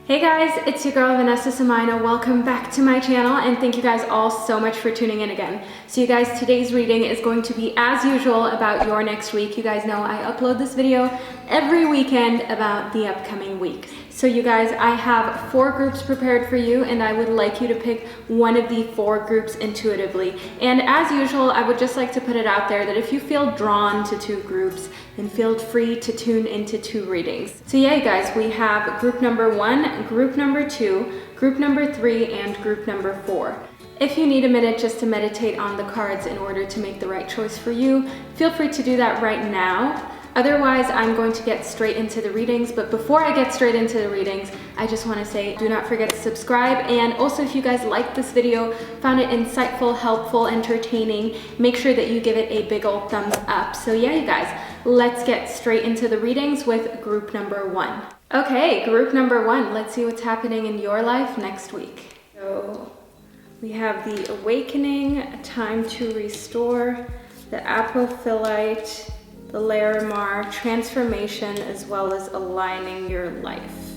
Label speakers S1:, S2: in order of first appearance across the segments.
S1: Hey guys, it's your girl Vanessa Samaina. Welcome back to my channel and thank you guys all so much for tuning in again. So you guys, today's reading is going to be as usual about your next week. You guys know I upload this video every weekend about the upcoming week. So you guys, I have 4 groups prepared for you and I would like you to pick one of the 4 groups intuitively. And as usual, I would just like to put it out there that if you feel drawn to 2 groups, then feel free to tune into 2 readings. So yeah, you guys, we have group number 1, group number 2, group number 3, and group number 4. If you need a minute just to meditate on the cards in order to make the right choice for you, feel free to do that right now. Otherwise, I'm going to get straight into the readings, but before I get straight into the readings, I just want to say do not forget to subscribe, and also if you guys liked this video, found it insightful, helpful, entertaining, make sure that you give it a big old thumbs up. So yeah, you guys, let's get straight into the readings with group number 1. Okay, group number 1, let's see what's happening in your life next week. So we have the Awakening, Time to Restore, the Apophyllite, the Larimar, Transformation, as well as Aligning Your Life.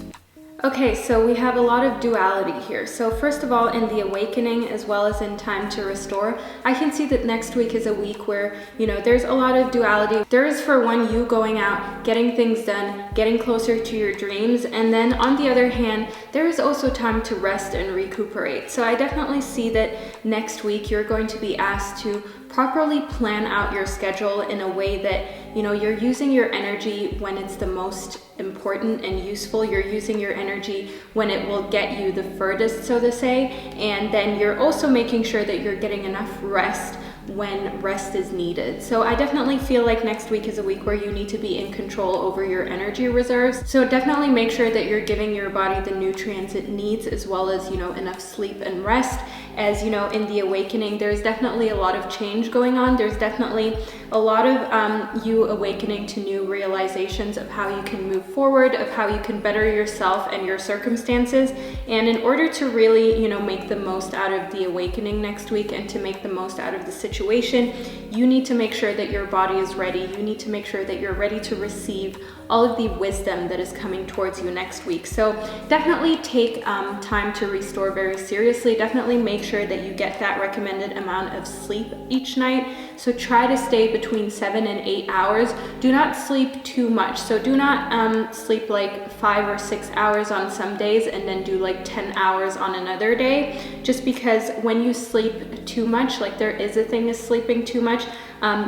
S1: Okay, so we have a lot of duality here. So first of all, in the Awakening as well as in Time to Restore, I can see that next week is a week where, there's a lot of duality. There is, for one, you going out, getting things done, getting closer to your dreams, and then on the other hand, there is also time to rest and recuperate. So I definitely see that next week you're going to be asked to properly plan out your schedule in a way that you're using your energy when it's the most important and useful. You're using your energy when it will get you the furthest, so to say, and then you're also making sure that you're getting enough rest when rest is needed. So I definitely feel like next week is a week where you need to be in control over your energy reserves. So definitely make sure that you're giving your body the nutrients it needs, as well as enough sleep and rest. As in the Awakening, there's definitely a lot of change going on. There's definitely a lot of you awakening to new realizations of how you can move forward, of how you can better yourself and your circumstances. And in order to really make the most out of the Awakening next week and to make the most out of the situation, you need to make sure that your body is ready. You need to make sure that you're ready to receive all of the wisdom that is coming towards you next week. So definitely take time to restore very seriously. Definitely make sure that you get that recommended amount of sleep each night. So try to stay between 7 and 8 hours. Do not sleep too much. So do not sleep like 5 or 6 hours on some days and then do like 10 hours on another day. Just because when you sleep too much, like there is a thing as sleeping too much,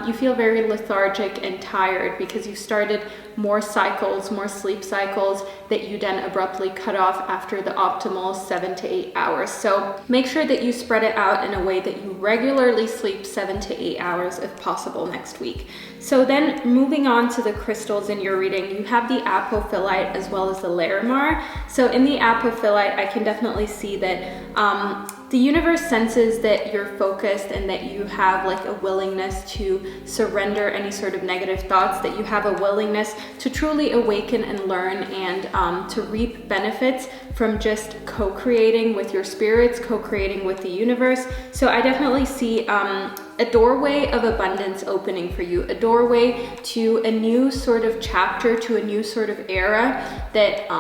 S1: you feel very lethargic and tired because you started more cycles, more sleep cycles that you then abruptly cut off after the optimal 7 to 8 hours. So make sure that you spread it out in a way that you regularly sleep 7 to 8 hours if possible next week. So then moving on to the crystals in your reading, you have the Apophyllite as well as the Larimar. So in the Apophyllite, I can definitely see that the universe senses that you're focused and that you have like a willingness to surrender any sort of negative thoughts, that you have a willingness to truly awaken and learn and to reap benefits from just co-creating with your spirits, co-creating with the universe. So I definitely see a doorway of abundance opening for you, a doorway to a new sort of chapter, to a new sort of era that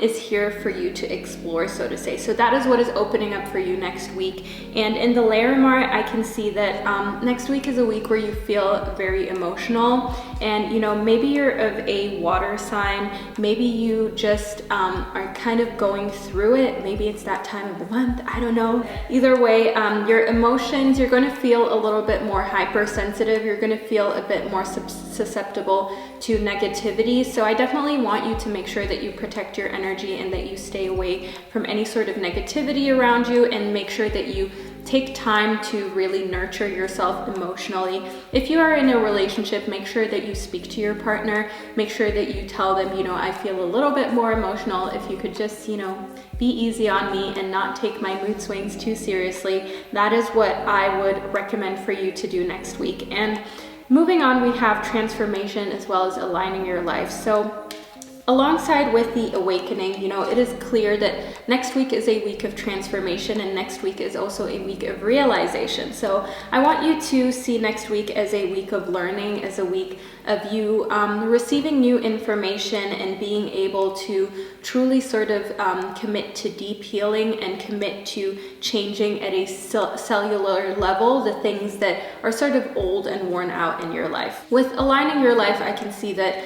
S1: is here for you to explore, so to say. So that is what is opening up for you next week. And in the Larimar, I can see that next week is a week where you feel very emotional, and maybe you're of a water sign, maybe you just are kind of going through it, maybe it's that time of the month, I don't know. Either way, your emotions, you're going to feel a little bit more hypersensitive, you're going to feel a bit more susceptible to negativity. So I definitely want you to make sure that you protect your energy and that you stay away from any sort of negativity around you, and make sure that you take time to really nurture yourself emotionally. If you are in a relationship, make sure that you speak to your partner, make sure that you tell them, I feel a little bit more emotional. If you could just, be easy on me and not take my mood swings too seriously. That is what I would recommend for you to do next week. And moving on, we have Transformation as well as Aligning Your Life. So Alongside with the awakening, you know, it is clear that next week is a week of transformation, and next week is also a week of realization. So I want you to see next week as a week of learning, as a week of you receiving new information and being able to truly sort of commit to deep healing and commit to changing at a cellular level the things that are sort of old and worn out in your life. With aligning your life, I can see that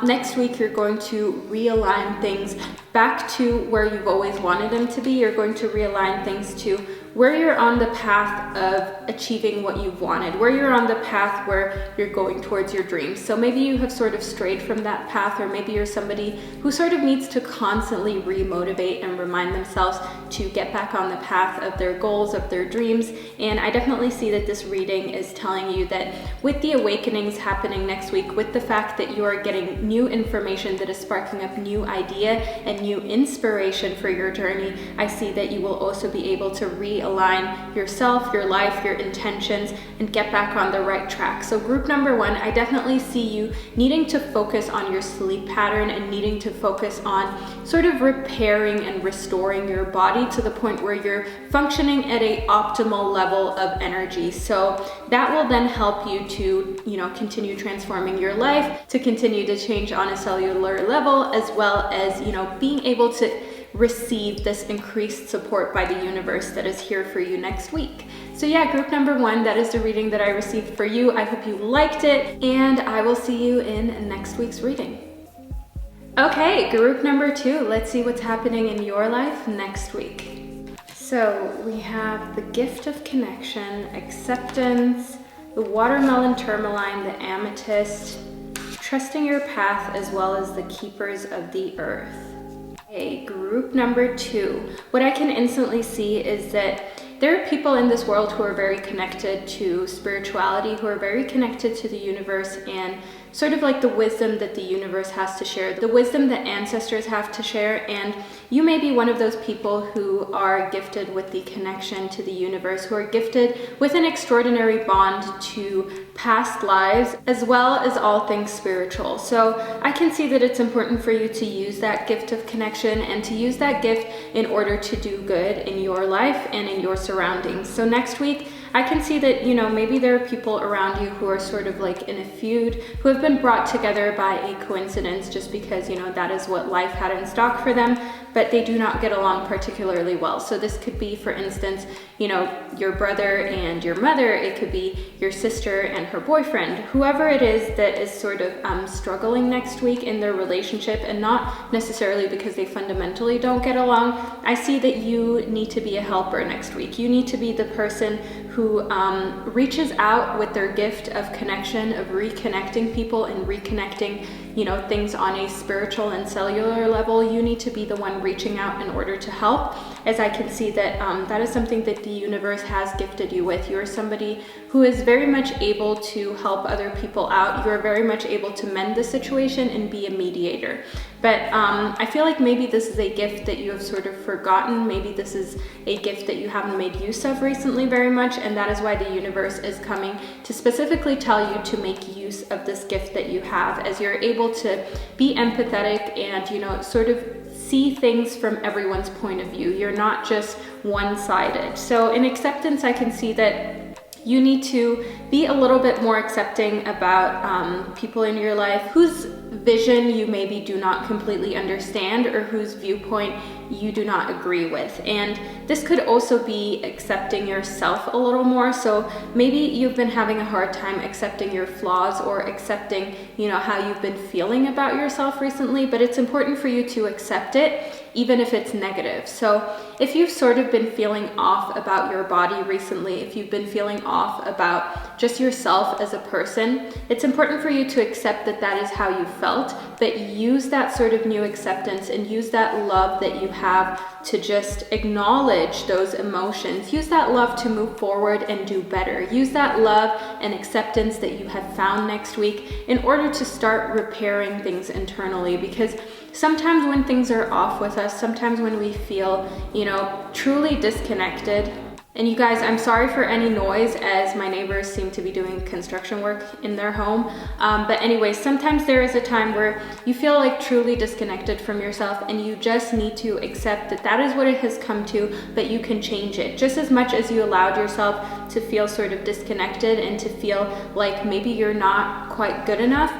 S1: next week you're going to realign things back to where you've always wanted them to be. You're going to realign things to where you're on the path of achieving what you've wanted, where you're on the path where you're going towards your dreams. So maybe you have sort of strayed from that path, or maybe you're somebody who sort of needs to constantly remotivate and remind themselves to get back on the path of their goals, of their dreams. And I definitely see that this reading is telling you that with the awakenings happening next week, with the fact that you are getting new information that is sparking up new idea and new inspiration for your journey, I see that you will also be able to realign yourself, your life, your intentions, and get back on the right track. So group number one, I definitely see you needing to focus on your sleep pattern and needing to focus on sort of repairing and restoring your body to the point where you're functioning at an optimal level of energy. So that will then help you to, you know, continue transforming your life, to continue to change on a cellular level, as well as, you know, being able to receive this increased support by the universe that is here for you next week. So yeah, group number one, that is the reading that I received for you. I hope you liked it, and I will see you in next week's reading. Okay, group number two, let's see what's happening in your life next week. So we have the gift of connection, acceptance, the watermelon tourmaline, the amethyst, trusting your path, as well as the keepers of the earth. Okay, group number two. What I can instantly see is that there are people in this world who are very connected to spirituality, who are very connected to the universe and sort of like the wisdom that the universe has to share, the wisdom that ancestors have to share. And you may be one of those people who are gifted with the connection to the universe, who are gifted with an extraordinary bond to past lives, as well as all things spiritual. So I can see that it's important for you to use that gift of connection and to use that gift in order to do good in your life and in your surroundings. So next week, I can see that, you know, maybe there are people around you who are sort of like in a feud, who have been brought together by a coincidence just because, you know, that is what life had in stock for them, but they do not get along particularly well. So this could be, for instance, you know, your brother and your mother, it could be your sister and her boyfriend, whoever it is that is sort of struggling next week in their relationship, and not necessarily because they fundamentally don't get along. I see that you need to be a helper next week. You need to be the person who reaches out with their gift of connection, of reconnecting people and reconnecting, you know, things on a spiritual and cellular level. You need to be the one reaching out in order to help, as I can see that that is something that the universe has gifted you with. You are somebody who is very much able to help other people out. You are very much able to mend the situation and be a mediator. But I feel like maybe this is a gift that you have sort of forgotten. Maybe this is a gift that you haven't made use of recently very much, and that is why the universe is coming to specifically tell you to make use of this gift that you have, as you're able to be empathetic and, you know, sort of see things from everyone's point of view. You're not just one-sided. So in acceptance, I can see that you need to be a little bit more accepting about people in your life whose vision you maybe do not completely understand, or whose viewpoint you do not agree with. And this could also be accepting yourself a little more. So maybe you've been having a hard time accepting your flaws, or accepting, you know, how you've been feeling about yourself recently, but it's important for you to accept it, even if it's negative. So if you've sort of been feeling off about your body recently, if you've been feeling off about just yourself as a person, it's important for you to accept that that is how you felt, but use that sort of new acceptance and use that love that you have to just acknowledge those emotions. Use that love to move forward and do better. Use that love and acceptance that you have found next week in order to start repairing things internally, because sometimes when things are off with us, sometimes when we feel, you know, truly disconnected And you guys, I'm sorry for any noise as my neighbors seem to be doing construction work in their home. But anyway, sometimes there is a time where you feel like truly disconnected from yourself, and you just need to accept that that is what it has come to, but you can change it. Just as much as you allowed yourself to feel sort of disconnected and to feel like maybe you're not quite good enough,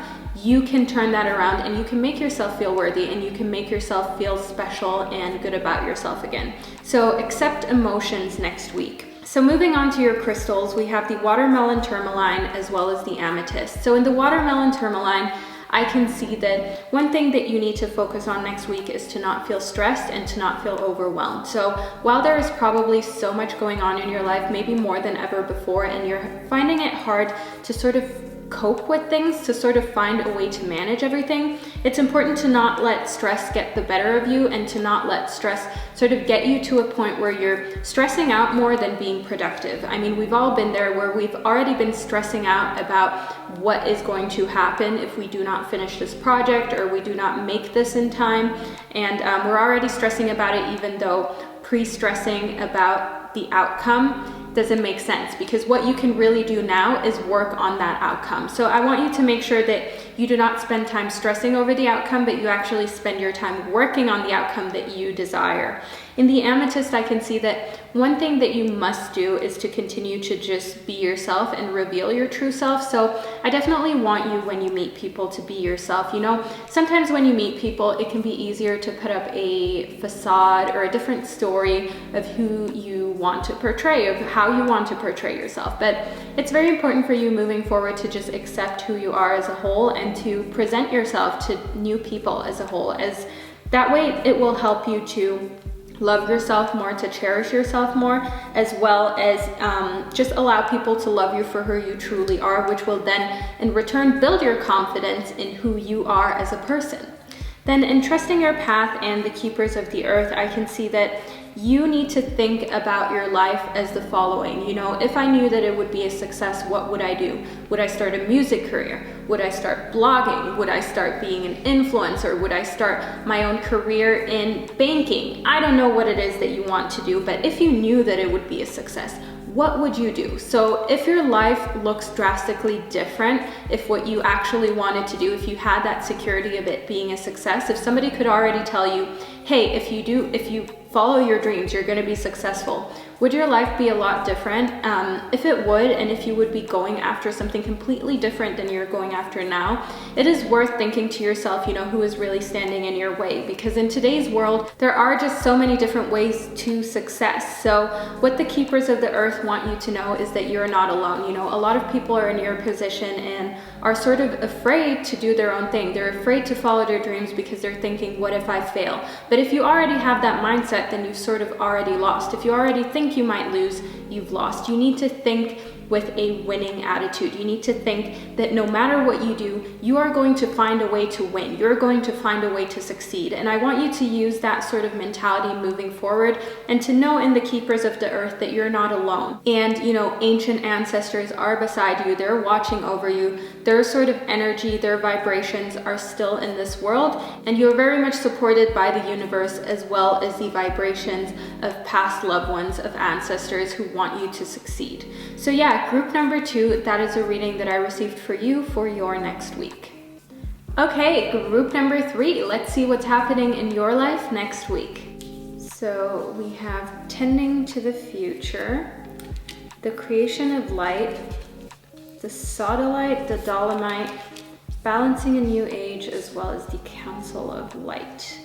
S1: you can turn that around and you can make yourself feel worthy, and you can make yourself feel special and good about yourself again. So accept emotions next week. So moving on to your crystals, we have the watermelon tourmaline as well as the amethyst. So in the watermelon tourmaline, I can see that one thing that you need to focus on next week is to not feel stressed and to not feel overwhelmed. So while there is probably so much going on in your life, maybe more than ever before, and you're finding it hard to sort of cope with things, to sort of find a way to manage everything, it's important to not let stress get the better of you, and to not let stress sort of get you to a point where you're stressing out more than being productive. I mean, we've all been there where we've already been stressing out about what is going to happen if we do not finish this project or we do not make this in time, and we're already stressing about it, even though pre-stressing about the outcome doesn't make sense, because what you can really do now is work on that outcome. So I want you to make sure that you do not spend time stressing over the outcome, but you actually spend your time working on the outcome that you desire. In the amethyst, I can see that one thing that you must do is to continue to just be yourself and reveal your true self. So I definitely want you, when you meet people, to be yourself. You know, sometimes when you meet people, it can be easier to put up a facade or a different story of who you want to portray, of how you want to portray yourself. But it's very important for you moving forward to just accept who you are as a whole, and to present yourself to new people as a whole, as that way it will help you to love yourself more, to cherish yourself more, as well as just allow people to love you for who you truly are, which will then in return build your confidence in who you are as a person. Then in trusting your path and the keepers of the earth, I can see that you need to think about your life as the following. You know, if I knew that it would be a success, what would I do? Would I start a music career? Would I start blogging? Would I start being an influencer? Would I start my own career in banking? I don't know what it is that you want to do, but if you knew that it would be a success, what would you do? So if your life looks drastically different, if what you actually wanted to do, if you had that security of it being a success, if somebody could already tell you, hey, if you follow your dreams, you're going to be successful, would your life be a lot different? If it would, and if you would be going after something completely different than you're going after now, it is worth thinking to yourself, you know, who is really standing in your way? Because in today's world, there are just so many different ways to success. So what the keepers of the earth want you to know is that you're not alone. You know, a lot of people are in your position and are sort of afraid to do their own thing. They're afraid to follow their dreams because they're thinking, what if I fail? But if you already have that mindset, then you've sort of already lost. If you already think you might lose, you've lost. You need to think with a winning attitude. You need to think that no matter what you do, you are going to find a way to win. You're going to find a way to succeed. And I want you to use that sort of mentality moving forward, and to know in the keepers of the earth that you're not alone. And, you know, ancient ancestors are beside you. They're watching over you. Their sort of energy, their vibrations are still in this world, and you're very much supported by the universe, as well as the vibrations of past loved ones, of ancestors who want you to succeed. So yeah, group number 2, that is a reading that I received for you for your next week. Okay, group number 3, let's see what's happening in your life next week. So we have tending to the future, the creation of light, the sodalite, the dolomite, balancing a new age, as well as the council of light.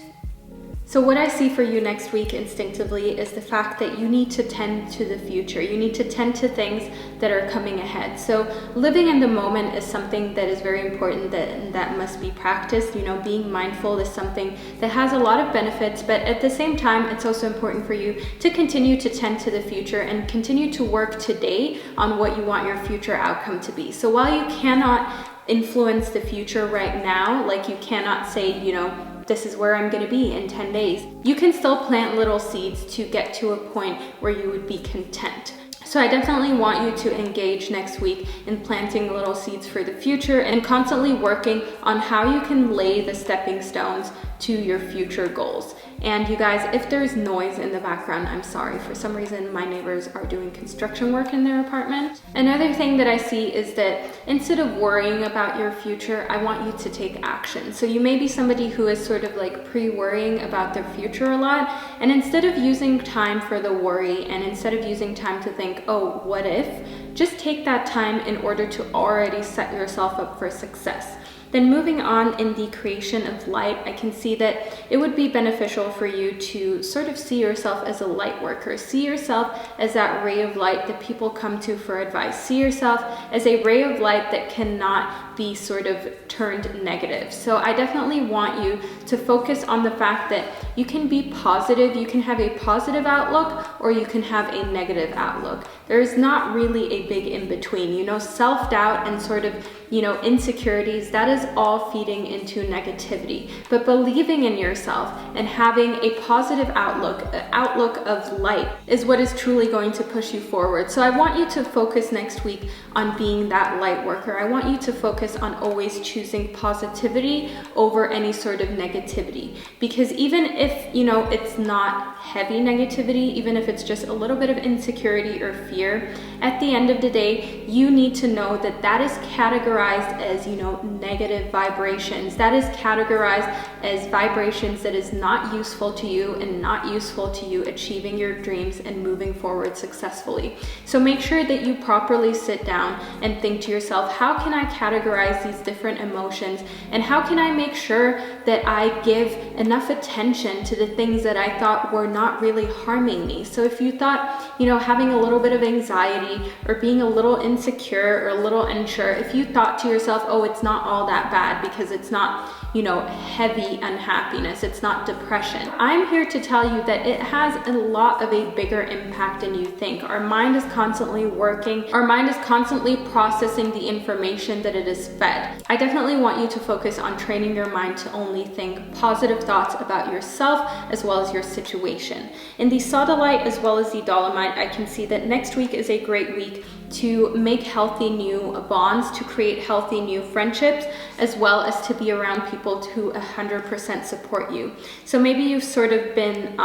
S1: So what I see for you next week instinctively is the fact that you need to tend to the future. You need to tend to things that are coming ahead. So living in the moment is something that is very important, that must be practiced. You know, being mindful is something that has a lot of benefits, but at the same time, it's also important for you to continue to tend to the future and continue to work today on what you want your future outcome to be. So while you cannot influence the future right now, like you cannot say, you know, this is where I'm going to be in 10 days. You can still plant little seeds to get to a point where you would be content. So I definitely want you to engage next week in planting little seeds for the future and constantly working on how you can lay the stepping stones to your future goals. And you guys, if there's noise in the background, I'm sorry. For some reason, my neighbors are doing construction work in their apartment. Another thing that I see is that instead of worrying about your future, I want you to take action. So you may be somebody who is sort of like pre-worrying about their future a lot. And instead of using time for the worry and instead of using time to think, oh, what if? Just take that time in order to already set yourself up for success. Then moving on in the creation of light, I can see that it would be beneficial for you to sort of see yourself as a light worker. See yourself as that ray of light that people come to for advice. See yourself as a ray of light that cannot be sort of turned negative. So I definitely want you to focus on the fact that you can be positive, you can have a positive outlook, or you can have a negative outlook. There's not really a big in between. You know, self-doubt and sort of, you know, insecurities, that is all feeding into negativity. But believing in yourself and having a positive outlook, an outlook of light, is what is truly going to push you forward. So I want you to focus next week on being that light worker. I want you to focus on always choosing positivity over any sort of negativity. Because even if, you know, it's not heavy negativity, even if it's just a little bit of insecurity or fear, at the end of the day, you need to know that that is categorized as, you know, negative vibrations. That is categorized as vibrations that is not useful to you and not useful to you achieving your dreams and moving forward successfully. So make sure that you properly sit down and think to yourself, how can I categorize these different emotions, and how can I make sure that I give enough attention to the things that I thought were not really harming me. So if you thought, you know, having a little bit of anxiety or being a little insecure or a little unsure, if you thought to yourself, oh, it's not all that bad because it's not, you know, heavy unhappiness, it's not depression. I'm here to tell you that it has a lot of a bigger impact than you think. Our mind is constantly working. Our mind is constantly processing the information that it is fed. I definitely want you to focus on training your mind to only think positive thoughts about yourself as well as your situation. In the sodalite as well as the dolomite, I can see that next week is a great week to make healthy new bonds, to create healthy new friendships, as well as to be around people who 100% support you. So maybe you've sort of been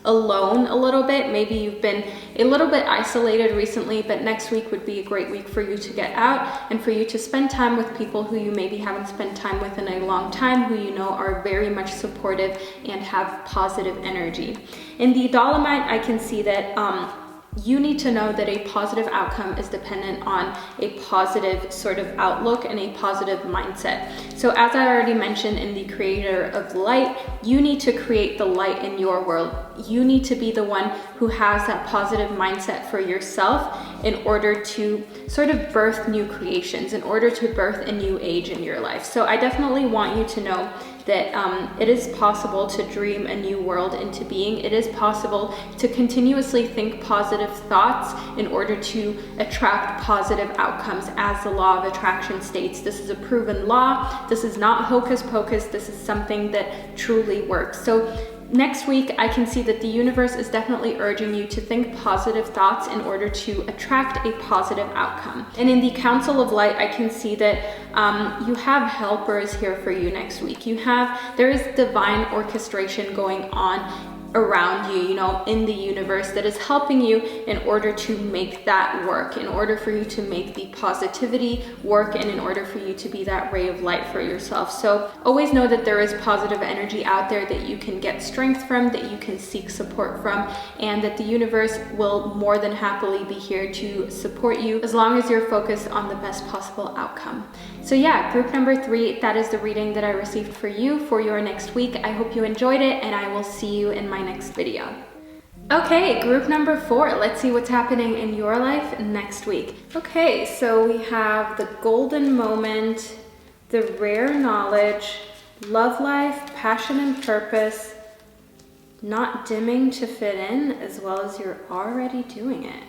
S1: alone a little bit. Maybe you've been a little bit isolated recently, but next week would be a great week for you to get out and for you to spend time with people who you maybe haven't spent time with in a long time, who you know are very much supportive and have positive energy. In the dolomite, I can see that you need to know that a positive outcome is dependent on a positive sort of outlook and a positive mindset. So as I already mentioned in the creator of light, you need to create the light in your world. You need to be the one who has that positive mindset for yourself in order to sort of birth new creations, in order to birth a new age in your life. So I definitely want you to know that it is possible to dream a new world into being. It is possible to continuously think positive thoughts in order to attract positive outcomes, as the law of attraction states. This is a proven law. This is not hocus pocus. This is something that truly works. So next week, I can see that the universe is definitely urging you to think positive thoughts in order to attract a positive outcome. And in the Council of Light, I can see that you have helpers here for you next week. There is divine orchestration going on around you, you know, in the universe that is helping you in order to make that work, in order for you to make the positivity work, and in order for you to be that ray of light for yourself. So always know that there is positive energy out there that you can get strength from, that you can seek support from, and that the universe will more than happily be here to support you as long as you're focused on the best possible outcome. So yeah, group number 3, that is the reading that I received for you for your next week. I hope you enjoyed it, and I will see you in my next video. Okay, group number 4, let's see what's happening in your life next week. Okay, so we have the golden moment, the rare knowledge, love life, passion and purpose, not dimming to fit in, as well as you're already doing it.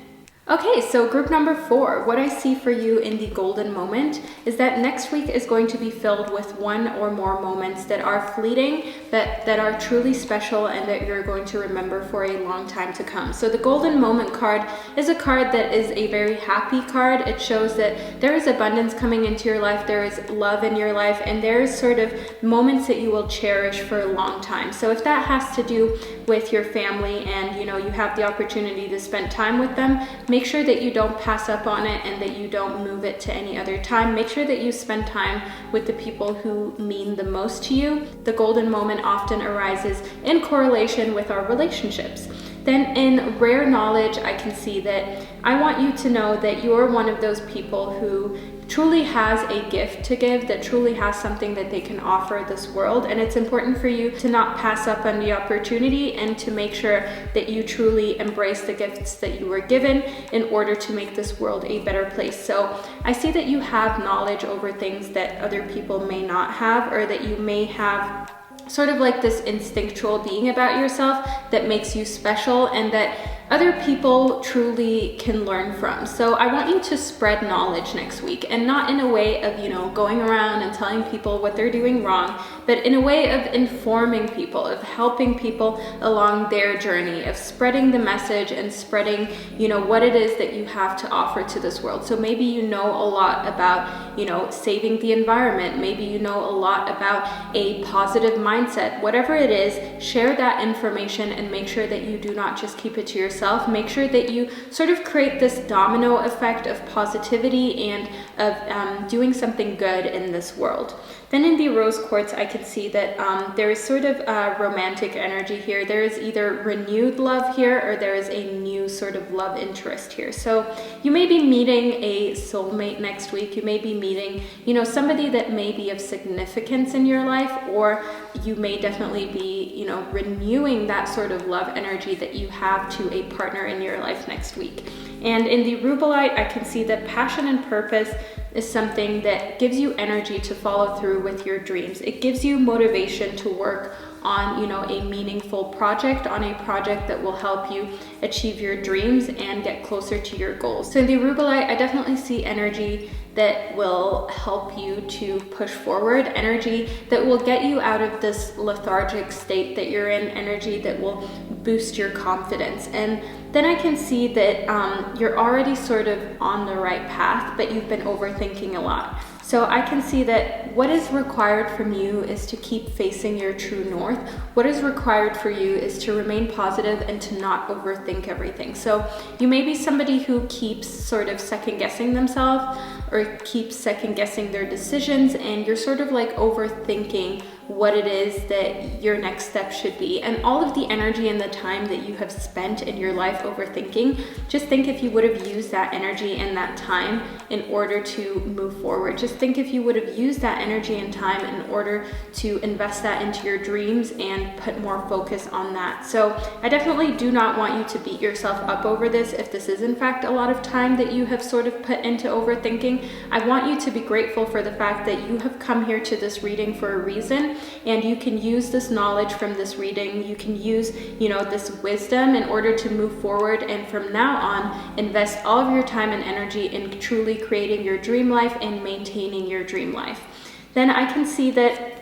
S1: Okay, so group number 4, what I see for you in the golden moment is that next week is going to be filled with one or more moments that are fleeting, that are truly special, and that you're going to remember for a long time to come. So the golden moment card is a card that is a very happy card. It shows that there is abundance coming into your life, there is love in your life, and there is sort of moments that you will cherish for a long time. So if that has to do with your family and you have the opportunity to spend time with them, make sure that you don't pass up on it and that you don't move it to any other time. Make sure that you spend time with the people who mean the most to you. The golden moment often arises in correlation with our relationships. Then in rare knowledge, I can see that I want you to know that you're one of those people who truly has a gift to give, that truly has something that they can offer this world. And it's important for you to not pass up on the opportunity and to make sure that you truly embrace the gifts that you were given in order to make this world a better place. So I see that you have knowledge over things that other people may not have, or that you may have sort of like this instinctual being about yourself that makes you special and that other people truly can learn from. So I want you to spread knowledge next week, and not in a way of, going around and telling people what they're doing wrong, but in a way of informing people, of helping people along their journey, of spreading the message and spreading, what it is that you have to offer to this world. So maybe you know a lot about, saving the environment. Maybe you know a lot about a positive mindset. Whatever it is, share that information and make sure that you do not just keep it to yourself. Make sure that you sort of create this domino effect of positivity and of doing something good in this world. Then in the rose quartz, I can see that there is sort of a romantic energy here. There is either renewed love here, or there is a new sort of love interest here. So you may be meeting a soulmate next week. You may be meeting, somebody that may be of significance in your life, or you may definitely be, renewing that sort of love energy that you have to a partner in your life next week. And in the rubellite, I can see that passion and purpose is something that gives you energy to follow through with your dreams. It gives you motivation to work on, a meaningful project, on a project that will help you achieve your dreams and get closer to your goals. So in the rubellite, I definitely see energy that will help you to push forward, energy that will get you out of this lethargic state that you're in, energy that will boost your confidence. And then I can see that you're already sort of on the right path, but you've been overthinking a lot. So I can see that what is required from you is to keep facing your true north. What is required for you is to remain positive and to not overthink everything. So you may be somebody who keeps sort of second guessing themselves, or keeps second guessing their decisions, and you're sort of like overthinking what it is that your next step should be. And all of the energy and the time that you have spent in your life overthinking, just think if you would have used that energy and that time in order to move forward. Just think if you would have used that energy and time in order to invest that into your dreams and put more focus on that. So I definitely do not want you to beat yourself up over this. If this is in fact a lot of time that you have sort of put into overthinking, I want you to be grateful for the fact that you have come here to this reading for a reason. And you can use this knowledge from this reading. You can use, this wisdom in order to move forward. And from now on, invest all of your time and energy in truly creating your dream life and maintaining your dream life. Then I can see that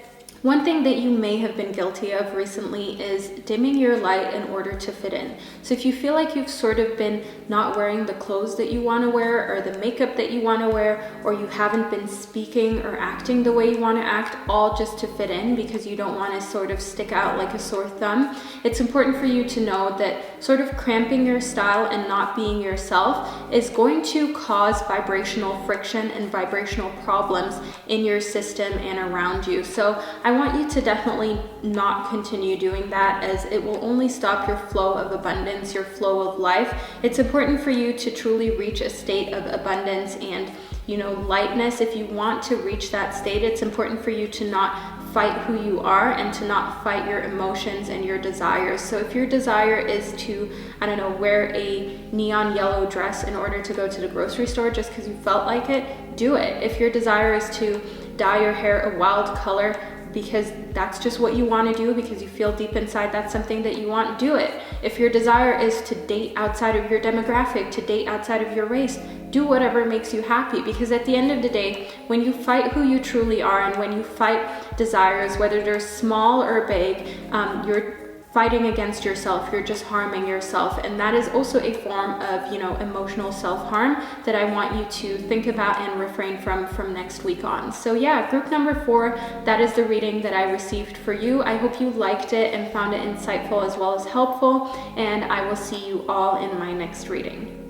S1: one thing that you may have been guilty of recently is dimming your light in order to fit in. So if you feel like you've sort of been not wearing the clothes that you want to wear, or the makeup that you want to wear, or you haven't been speaking or acting the way you want to act, all just to fit in because you don't want to sort of stick out like a sore thumb, it's important for you to know that sort of cramping your style and not being yourself is going to cause vibrational friction and vibrational problems in your system and around you. So I want you to definitely not continue doing that, as it will only stop your flow of abundance, your flow of life. It's important for you to truly reach a state of abundance and, lightness. If you want to reach that state, it's important for you to not fight who you are and to not fight your emotions and your desires. So if your desire is to, wear a neon yellow dress in order to go to the grocery store just because you felt like it, do it. If your desire is to dye your hair a wild color, because that's just what you want to do, because you feel deep inside that's something that you want, do it. If your desire is to date outside of your demographic, to date outside of your race, do whatever makes you happy, because at the end of the day, when you fight who you truly are, and when you fight desires, whether they're small or big, you're fighting against yourself, you're just harming yourself. And that is also a form of, emotional self-harm that I want you to think about and refrain from next week on. So yeah, group number 4, that is the reading that I received for you. I hope you liked it and found it insightful as well as helpful, and I will see you all in my next reading.